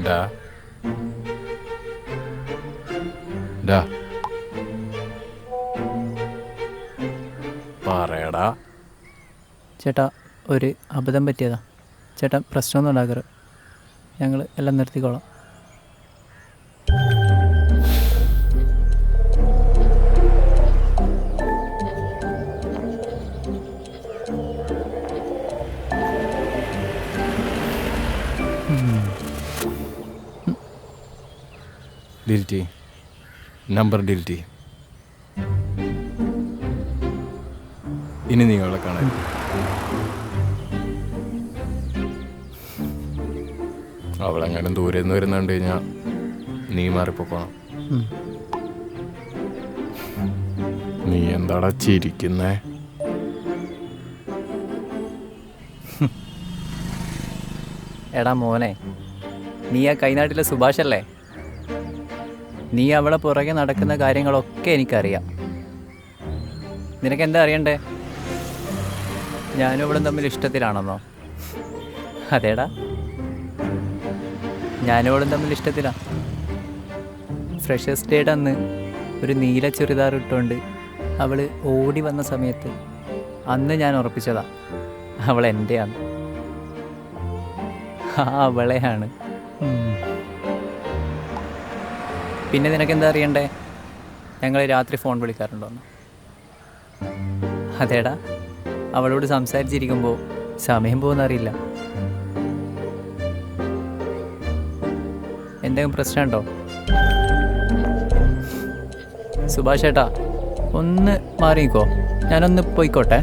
ഡാ ഡാ പറയടാ. ചേട്ടാ ഒരു അബദ്ധം പറ്റിയതാ. ചേട്ടാ പ്രശ്നമൊന്നും ഉണ്ടാക്കരുത്, ഞങ്ങൾ എല്ലാം നിർത്തിക്കോളാം. Delete number delete. ഇനി നിങ്ങളെ കാണാൻ അവളെങ്ങാനും ദൂരെ നിന്ന് വരുന്നുണ്ട് കഴിഞ്ഞാൽ നീ മാറിപ്പോക്കണം. നീ എന്താടാ ചിരിക്കുന്നേ? എടാ മോനെ, നീ ആ കൈനാട്ടിലെ സുഭാഷല്ലേ? നീ അവളെ പുറകെ നടക്കുന്ന കാര്യങ്ങളൊക്കെ എനിക്കറിയാം. നിനക്കെന്താ അറിയണ്ടേ? ഞാനും അവളും തമ്മിൽ ഇഷ്ടത്തിലാണെന്നോ? അതേടാ, ഞാനും അവളും തമ്മിൽ ഇഷ്ടത്തിലാണ്. ഫ്രഷേഴ്സ് ഡേയുടെ അന്ന് ഒരു നീല ചുരിദാർ ഇട്ടുകൊണ്ട് അവൾ ഓടി വന്ന സമയത്ത് അന്ന് ഞാൻ ഉറപ്പിച്ചതാ അവൾ എൻ്റെയാണ്. ആ അവളെയാണ്. പിന്നെ നിനക്കെന്താ അറിയണ്ടേ? ഞങ്ങൾ രാത്രി ഫോൺ വിളിക്കാറുണ്ടോന്ന്? അതേടാ, അവളോട് സംസാരിച്ചിരിക്കുമ്പോൾ സമയം പോകുന്നറിയില്ല. എന്തെങ്കിലും പ്രശ്നമുണ്ടോ? സുഭാഷ് ഏട്ടാ, ഒന്ന് മാറിക്കോ, ഞാനൊന്ന് പോയിക്കോട്ടെ.